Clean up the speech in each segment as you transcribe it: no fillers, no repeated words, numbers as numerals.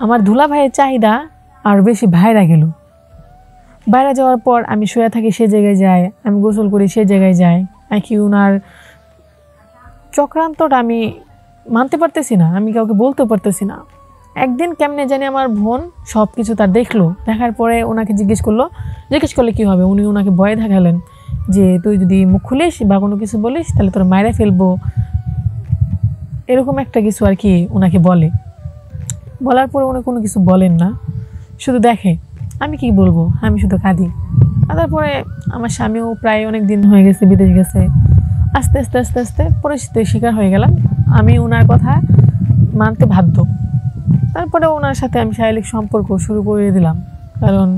আমার দুলা ভাইয়ের চাহিদা আর বেশি বাইরে গেল। বাইরে যাওয়ার পর আমি শুয়ে থাকি, সে জায়গায় যায়, আমি গোসল করি, সে জায়গায় যায়। নাকি ওনার চক্রান্তটা আমি মানতে পারতেছি না, আমি কাউকে বলতে পারতেছি না। একদিন কেমনে জানি আমার বোন সব কিছু তার দেখলো, দেখার পরে ওনাকে জিজ্ঞেস করলে কী হবে, উনি ওনাকে ভয় দেখালেন যে তুই যদি মুখ খুলিস বা কোনো কিছু বলিস তাহলে তোর মায়েরা ফেলবো, এরকম একটা কিছু আর কি ওনাকে বলার পরে উনি কোনো কিছু বলেন না, শুধু দেখে। আমি কি বলবো, আমি শুধু কাঁদি। তারপরে আমার স্বামীও প্রায় অনেক দিন হয়ে গেছে বিদেশ গেছে। আস্তে আস্তে আস্তে আস্তে পরিস্থিতির শিকার হয়ে গেলাম, আমি ওনার কথা মানতে বাধ্য। তারপরে ওনার সাথে আমি শারীরিক সম্পর্ক শুরু করে দিলাম, কারণ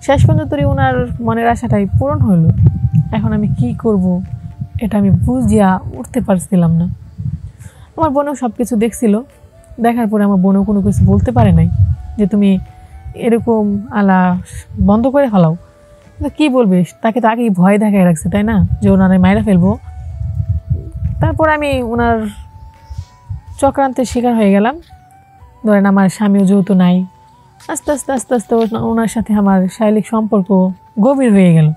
শেষ পর্যন্ত ওনার মনের আশাটাই পূরণ হলো। এখন আমি কি করব এটা আমি বুঝিয়া উঠতে পারছিলাম না। আমার বোনও সব কিছু দেখছিল, দেখার পরে আমার বোনও কোনো কিছু বলতে পারে নাই যে তুমি এরকম আলা বন্ধ করে ফেলাও। কি বলবে, তাকে তো আগেই ভয় দেখায় রাখছে, তাই না, যে ওনারে মাইরা ফেলবো। তারপর আমি ওনার চক্রান্তের শিকার হয়ে গেলাম। ধরেন আমার স্বামীও যেহেতু নাই, আস্তে আস্তে আস্তে আস্তে ওনার সাথে আমার শারীরিক সম্পর্ক গভীর হয়ে গেল।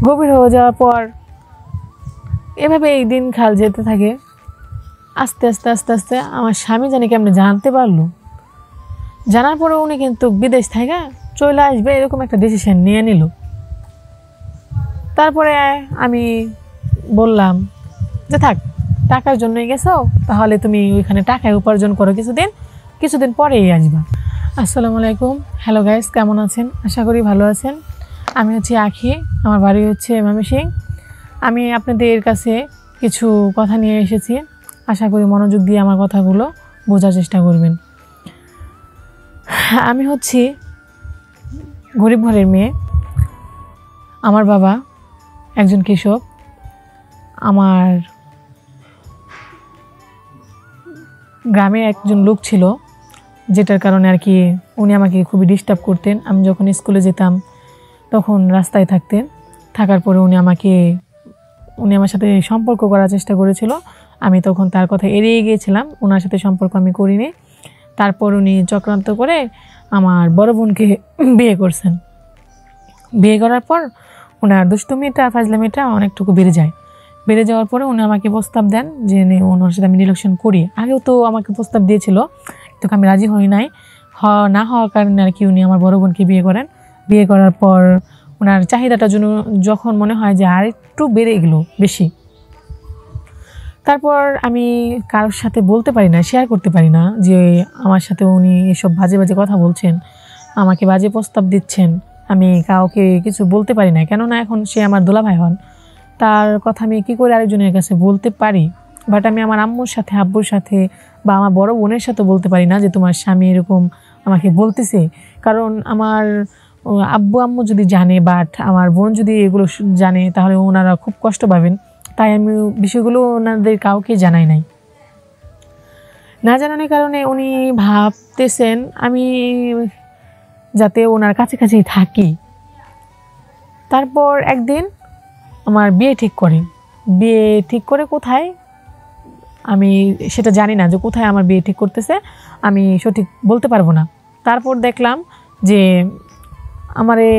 গভীর হয়ে যাওয়ার পর এভাবে এই দিন খাল যেতে থাকে। আস্তে আস্তে আস্তে আস্তে আমার স্বামী জানি কেমনে জানতে পারলো। জানার পরে উনি কিন্তু বিদেশ থেকে চলে আসবে এরকম একটা ডিসিশন নিয়ে নিল। তারপরে আমি বললাম যে থাক, টাকার জন্যই গেছো, তাহলে তুমি ওইখানে টাকায় উপার্জন করো, কিছুদিন পরেই আসবা। আসসালামু আলাইকুম, হ্যালো গাইস, কেমন আছেন? আশা করি ভালো আছেন। আমি হচ্ছি আখি, আমার বাড়ি হচ্ছে ময়মনসিংহ। আমি আপনাদের কাছে কিছু কথা নিয়ে এসেছি, আশা করি মনোযোগ দিয়ে আমার কথাগুলো বোঝার চেষ্টা করবেন। আমি হচ্ছি গরিব ঘরের মেয়ে। আমার বাবা একজন কৃষক। আমার গ্রামে একজন লোক ছিল, যেটার কারণে আর কি উনি আমাকে খুবই ডিস্টার্ব করতেন। আমি যখন স্কুলে যেতাম তখন রাস্তায় থাকার পরে উনি আমার সাথে সম্পর্ক করার চেষ্টা করেছিল। আমি তখন তার কথা এড়িয়ে গিয়েছিলাম, ওনার সাথে সম্পর্ক আমি করিনি। তারপর উনি চক্রান্ত করে আমার বড় বোনকে বিয়ে করছেন। বিয়ে করার পর ওনার দুষ্টুমিটা ফাজলামিটা অনেকটুকু বেড়ে যাওয়ার পরে উনি আমাকে প্রস্তাব দেন যে ওনার সাথে আমি রিলেশন করি। আগেও তো আমাকে প্রস্তাব দিয়েছিল, কিন্তু আমি রাজি হই নাই। না হওয়ার কারণে আর কি উনি আমার বড় বোনকে বিয়ে করেন। বিয়ে করার পর ওনার চাহিদাটা যখন মনে হয় যে আর একটু বেড়ে গেল বেশি, তারপর আমি কারোর সাথে বলতে পারি না, শেয়ার করতে পারি না যে আমার সাথে উনি এসব বাজে বাজে কথা বলছেন, আমাকে বাজে প্রস্তাব দিচ্ছেন। আমি কাউকে কিছু বলতে পারি না, কেননা এখন সে আমার দুলাভাই হন। তার কথা আমি কী করে আরেকজনের কাছে বলতে পারি? বাট আমি আমার আম্মুর সাথে, আব্বুর সাথে বা আমার বড় বোনের সাথে বলতে পারি না যে তোমার স্বামী এরকম আমাকে বলতেছে। কারণ আমার আব্বু আম্মু যদি জানে, বাট আমার বোন যদি এগুলো জানে, তাহলে ওনারা খুব কষ্ট পাবেন। তাই আমি বিষয়গুলো ওনাদের কাউকে জানাই নাই। না জানানোর কারণে উনি ভাবতেছেন আমি যাতে ওনার কাছাকাছি থাকি। তারপর একদিন আমার বিয়ে ঠিক করে কোথায় আমি সেটা জানি না, যে কোথায় আমার বিয়ে ঠিক করতেছে আমি সঠিক বলতে পারবো না। তারপর দেখলাম যে আমারে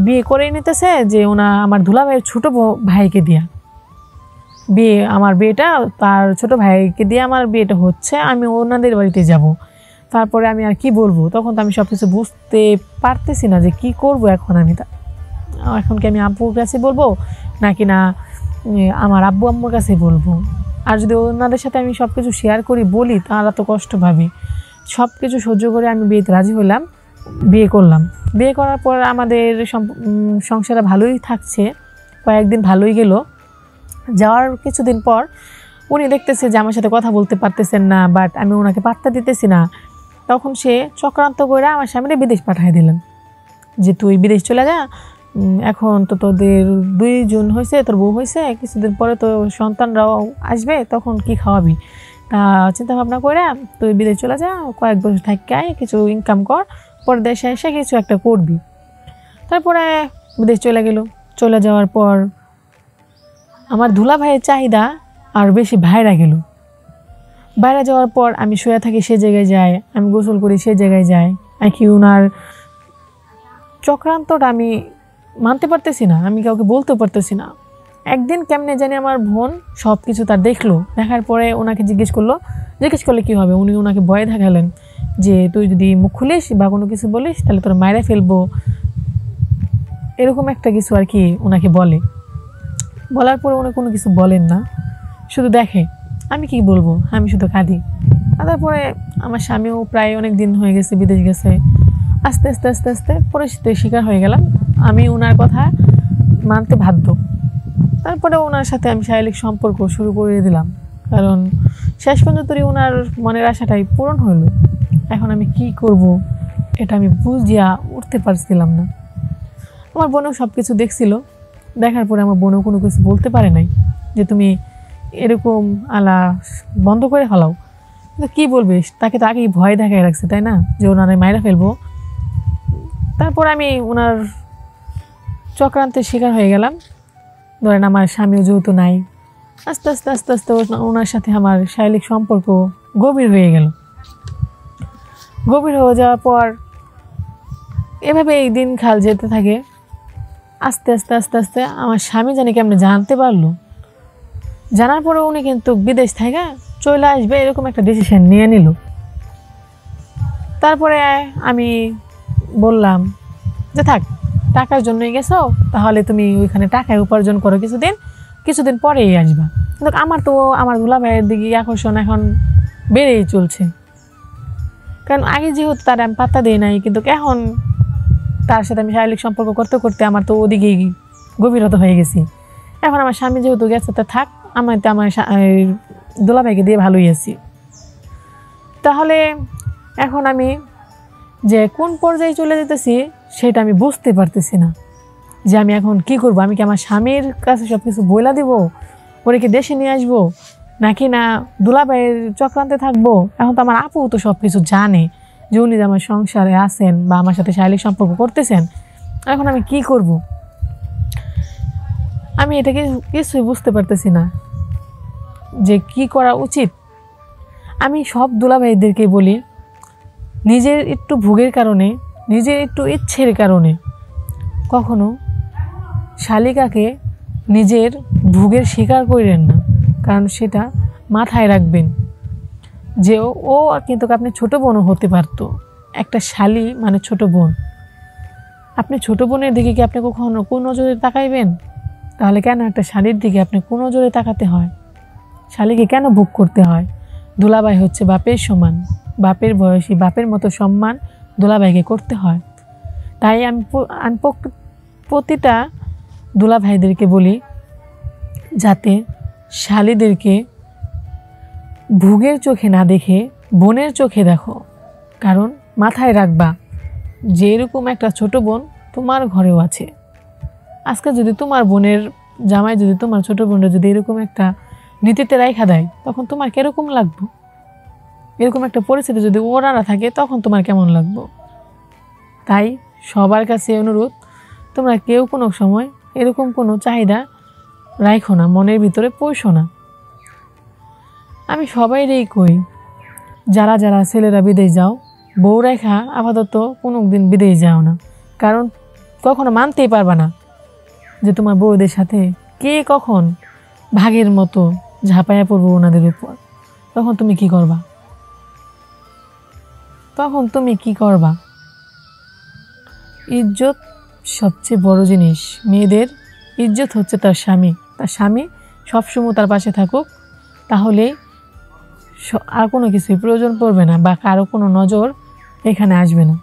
বিয়ে করে নিতেছে যে আমার দুলাভাইয়ের ছোটো ভাইকে দিয়া আমার বিয়েটা, তার ছোট ভাইকে দিয়ে আমার বিয়েটা হচ্ছে, আমি ওনাদের বাড়িতে যাব। তারপরে আমি আর কি বলবো, তখন তো আমি সব কিছু বুঝতে পারতেছি না যে কি করব। এখন কি আমি আব্বুর কাছে বলবো নাকি না আমার আব্বু আম্মুর কাছে বলবো? আর যদি ওনাদের সাথে আমি সব কিছু শেয়ার বলি, তারা তো কষ্ট পাবে। সব কিছু সহ্য করে আমি বিয়েতে রাজি হলাম, বিয়ে করলাম। বিয়ে করার পর আমাদের সংসারে ভালোই থাকছে, কয়েকদিন ভালোই গেল। যাওয়ার কিছুদিন পর উনি দেখতেছে যে আমার সাথে কথা বলতে পারতেছেন না, বাট আমি ওনাকে পাত্তা দিতেছি না। তখন সে চক্রান্ত করে আমার স্বামীরে বিদেশ পাঠিয়ে দিলেন যে তুই বিদেশ চলে যা, এখন তো তোদের 2 জন হয়েছে, তোর বউ হয়েছে, কিছুদিন পরে তো সন্তানরাও আসবে, তখন কি খাওয়াবি? তা চিন্তা ভাবনা করে তুই বিদেশ চলে যা, কয়েক বছর থাকি, কিছু ইনকাম কর, পরে দেশে এসে কিছু একটা করবি। তারপরে বিদেশ চলে যাওয়ার পর আমার দুলা ভাইয়ের চাহিদা আর বেশি বাইরে গেল। বাইরে যাওয়ার পর আমি শুয়ে থাকি, সে জায়গায় যায়, আমি গোসল করি, সে জায়গায় যায়। আর কি ওনার চক্রান্তটা আমি মানতে পারতেছি না, আমি কাউকে বলতে পারতেছি না। একদিন কেমনে জানি আমার বোন সব কিছু তার দেখলো, দেখার পরে ওনাকে জিজ্ঞেস করলে কী হবে, উনি ওনাকে ভয় দেখালেন যে তুই যদি মুখ খুলিস বা কোনো কিছু বলিস তাহলে তোর মায়েরা ফেলবো, এরকম একটা কিছু আর কি ওনাকে বলার পরে উনি কোনো কিছু বলেন না, শুধু দেখে। আমি কি বলবো, আমি শুধু কাঁদি। তারপরে আমার স্বামীও প্রায় অনেক দিন হয়ে গেছে বিদেশ গেছে। আস্তে আস্তে আস্তে আস্তে পরিস্থিতির শিকার হয়ে গেলাম, আমি ওনার কথা মানতে বাধ্য। তারপরে ওনার সাথে আমি শারীরিক সম্পর্ক শুরু করে দিলাম, কারণ শেষ পর্যন্ত ওনার মনের আশাটাই পূরণ হলো। এখন আমি কি করব এটা আমি বুঝিয়া উঠতে পারছিলাম না। আমার বোনও সব কিছু দেখছিল, দেখার পরে আমার বোনও কোনো কিছু বলতে পারে নাই যে তুমি এরকম আলা বন্ধ করে ফেলাও। কিন্তু কী বলবে, তাকে তো আগেই ভয় দেখায় রাখছে, তাই না, যে ওনারে মাইরা ফেলবো। তারপর আমি ওনার চক্রান্তের শিকার হয়ে গেলাম। ধরেন আমার স্বামীও যেহেতু নাই, আস্তে আস্তে আস্তে আস্তে ওনার সাথে আমার শারীরিক সম্পর্ক গভীর হয়ে গেল। গভীর হয়ে যাওয়ার পর এভাবে এই দিন খাল যেতে থাকে। আস্তে আস্তে আস্তে আস্তে আমার স্বামী জানি কেমনে জানতে পারলো, জানার পরে উনি কিন্তু বিদেশ থেকে চলে আসবে এরকম একটা ডিসিশন নিয়ে নিল। তারপরে আমি বললাম যে থাক, টাকার জন্যই গেছো, তাহলে তুমি ওইখানে টাকায় উপার্জন করো, কিছুদিন পরেই আসবা। কিন্তু আমার দুলাভাইয়ের দিকে আকর্ষণ এখন বেড়েই চলছে, কারণ আগে যেহেতু তার আমি পাত্তা দিই নাই, কিন্তু এখন তার সাথে আমি শারীরিক সম্পর্ক করতে করতে আমার তো ওদিকেই গভীরতা হয়ে গেছি। এখন আমার স্বামী যেহেতু গেছে, তা থাক, আমার দুলাভাইকে দিয়ে ভালোই আছি। তাহলে এখন আমি যে কোন পর্যায়ে চলে যেতেছি সেটা আমি বুঝতে পারতেছি না, যে আমি এখন কি করব। আমি কি আমার স্বামীর কাছে সব কিছু বইলা দিব, ওরে কি দেশে নিয়ে আসবো, নাকি না দুলাভাইয়ের চক্রান্তে থাকবো। এখন তো আমার আপু তো সব কিছু জানে যে উনি যে আমার সংসারে আছেন বা আমার সাথে শারীরিক সম্পর্ক করতেছেন। এখন আমি কি করব, আমি এটাকে কিছুই বুঝতে পারতেছি না যে কি করা উচিত। আমি সব দুলাভাইদেরকে বলি, নিজের একটু ভোগের কারণে, নিজের একটু ইচ্ছের কারণে কখনো শালিকাকে নিজের ভোগের শিকার করেন না, কারণ সেটা মাথায় রাখবেন যে ও কিন্তু আপনি ছোট বোনও হতে পারতো। একটা শালি মানে ছোট বোন। আপনি ছোট বোনের দিকে কি আপনি কখনো কোন নজরে তাকাইবেন? তাহলে কেন একটা শালির দিকে আপনি কোন নজরে তাকাতে হয়? শালিকে কেন ভোগ করতে হয়? দুলাভাই হচ্ছে বাপের সমান, বাপের বয়সী, বাপের মতো সম্মান দুলাভাইকে করতে হয়। তাই আমি প্রতিটা দুলাভাইদেরকে বলি, যাতে শালিদেরকে ভোগের চোখে না দেখে বোনের চোখে দেখো। কারণ মাথায় রাখবা যে এরকম একটা ছোট বোন তোমার ঘরেও আছে। আজকে যদি তোমার বোনের জামাই যদি তোমার ছোট বোনরা যদি এরকম একটা নীতিতে রাইখা দেয়, তখন তোমার কিরকম লাগবে? এরকম একটা পরিস্থিতি যদি ওরা না থাকে, তখন তোমার কেমন লাগবে? তাই সবার কাছে অনুরোধ, তোমরা কেউ কোনো সময় এরকম কোনো চাহিদা রাখো না, মনের ভিতরে পোষো না। আমি সবাইরেই কই, যারা যারা ছেলেরা বিদেশ যাও, বউ রেখা আপাতত কোনো দিন বিদেশ যাও না। কারণ কখনো মানতেই পারবা না যে তোমার বউদের সাথে কে কখন ভাগের মতো ঝাঁপাইয়া পড়বো ওনাদের উপর। তখন তুমি কি করবা? ইজ্জত সবচেয়ে বড় জিনিস। মেয়েদের ইজ্জত হচ্ছে তার স্বামী সবসময় তার পাশে থাকুক, তাহলে আর কোনো কিছুই প্রয়োজন পড়বে না বা কারো কোনো নজর এখানে আসবে না।